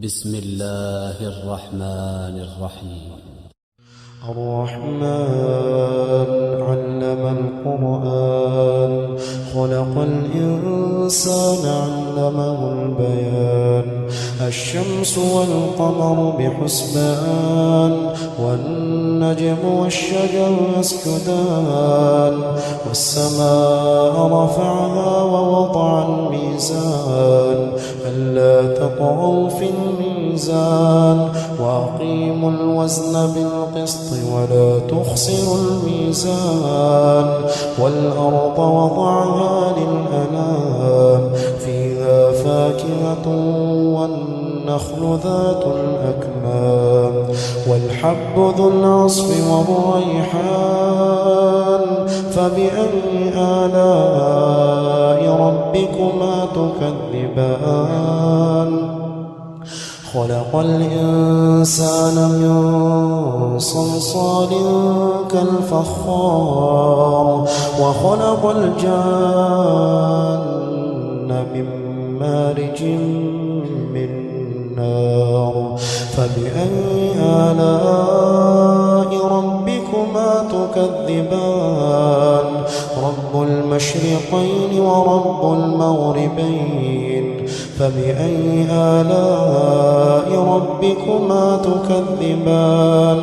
بسم الله الرحمن الرحيم. الرحمن علم القرآن خلق الإنسان علمه البيان الشمس والقمر بحسبان والنجم والشجر يسجدان والسماء رفعها ووضع الميزان ألا تطغوا في الميزان وأقيموا الوزن بالقسط ولا تخسروا الميزان والأرض وضعها للأنام فيها فاكهة والنخل ذات الأكمام والحب ذو العصف والريحان فبأي آلاء ربكما تكذبان خلق الإنسان من صلصال كالفخار وخلق الجان من مارج من نار فبأي آلاء ربكما تكذبان رب المشرقين ورب المغربين فبأي آلاء ربكما تكذبان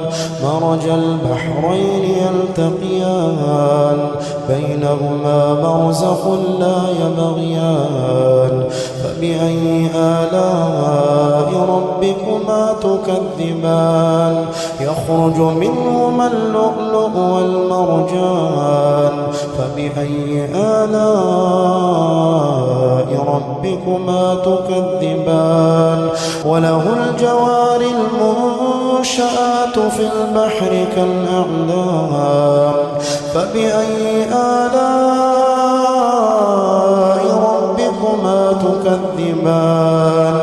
مرج البحرين يلتقيان بينهما برزخ لا يبغيان فبأي آلاء ربكما تكذبان يخرج منهما اللؤلؤ والمرجان فبأي آلاء ربكما تكذبان وله الجوار المنشآت في البحر كالأعلام فبأي آلاء ربكما تكذبان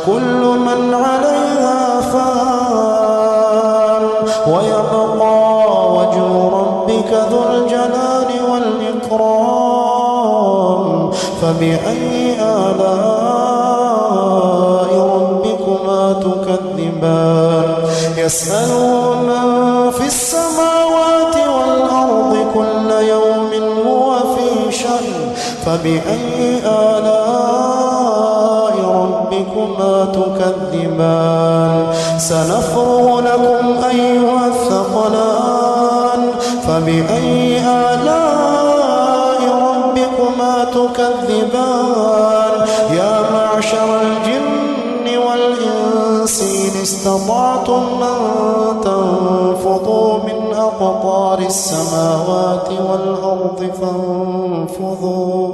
كل من عليها فان ويبقى وجه ربك ذو الجلال والإكرام فبأي آلاء ربكما تكذبان يسأله من في السماوات والأرض كل يوم هو في شأن فبأي آلاء ربكما تكذبان سنفرغ لكم أيها الثقلان فبأي آلاء ربكما تكذبان يا معشر الجن والإنس إن استطعتم أن تنفضوا من أقطار السماوات والأرض فانفضوا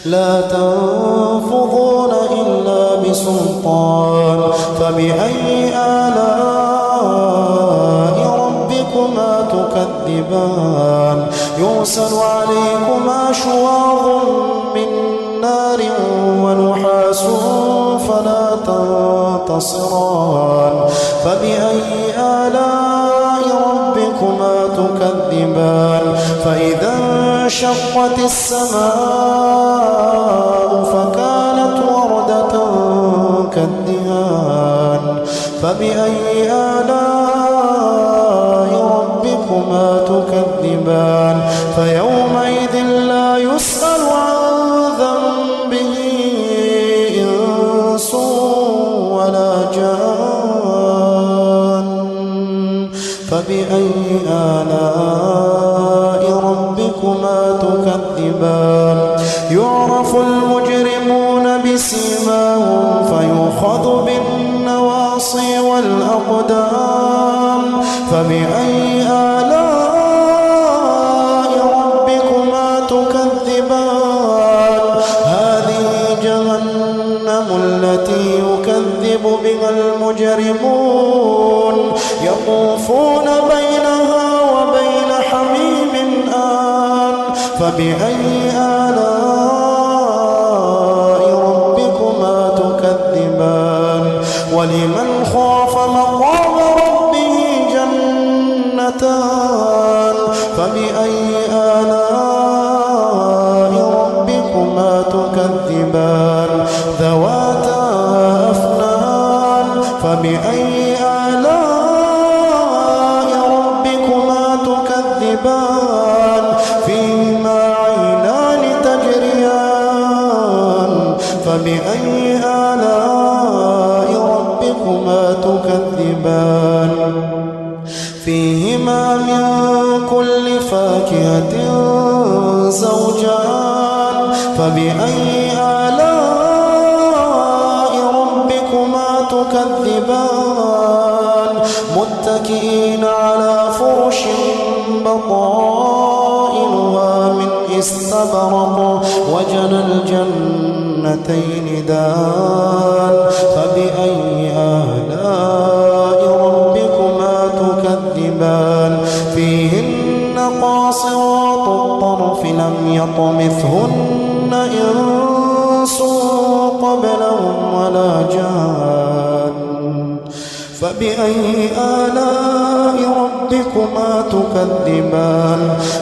لا تنفضون إلا بسلطان فبأي آلاء ربكما تكذبان يرسل عليكما شواظ من نار ونحاس فلا تنتصران فبأي آلاء ربكما تكذبان فإذا انشقت السماء فكانت وردة كالدهان فبأي آلاء ربكما تكذبان فيومئذ لا يسأل عن ذنبه إنس ولا جان فبأي آلاء ربكما تكذبان يعرف المجرمون بسيماهم فيؤخذ بالنواصي والأقدام فبأي آلاء ربكما تكذبان هذه جهنم التي يكذب بها المجرمون يطوفون بينها وبين حميم آن فبأي آلاء ربكما تكذبان ولمن خاف مقام ربه جنتان فبأي آلاء ربكما تكذبان ذواتا أفنان فبأي آلاء ربكما تكذبان فيهما عينان تجريان فبأي آلاء ربكما تكذبان فيهما من كل فاكهة زوجان فبأي آلاء ربكما تكذبان متكئين على فرش بطائنها من استبرق وجنى الجنتين دان فبأي آلاء ربكما تكذبان فيهن قاصرات الطرف لم يطمثهن إنس قبلهم ولا جان فبأي آلاء ربكما تكذبان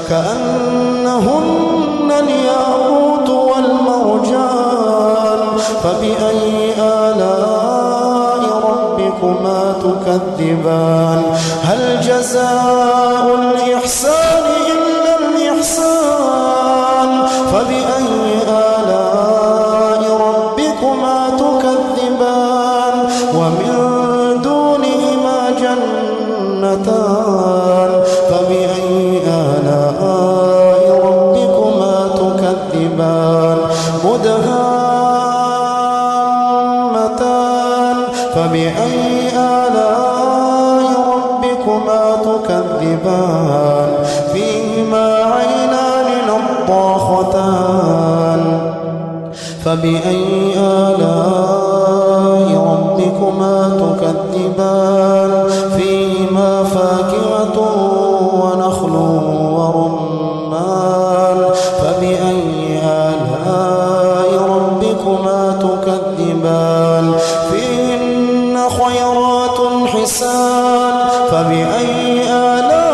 كأنهن الياقوت والمرجان فبأي آلاء ربكما تكذبان هل جزاء الإحسان إلا الإحسان فبأي آلاء ربكما تكذبان ومن دونهما جنتان فبأي آلاء ربكما تكذبان مدهامتان فبأي آلاء ربكما تكذبان فيهما عينان نضاختان فبأي آلاء ربكما تكذبان فيهما فاكهة ونخل ورمان فبأي آلاء ربكما تكذبان فيهن خيرات حسان فبأي آلاء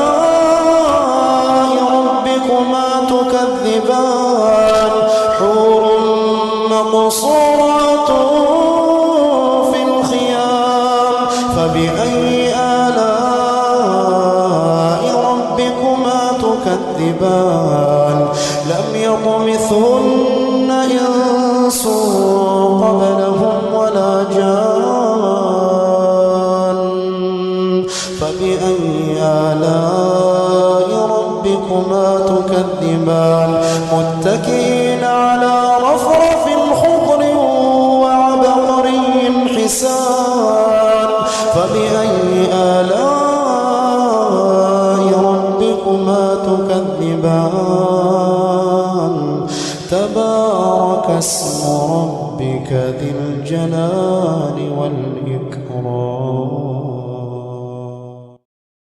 ربكما تكذبان حور مقصورات في الخيام فبأي آلاء ربكما تكذبان لم يطمثهن إنس قبلهم ولا جان فبأي آلاء ربكما تكذبان متكئين على رفرف خضر وعبقري حسان فبأي آلاء ربكما تكذبان تبارك اسم ربك ذي الجلال والإكرام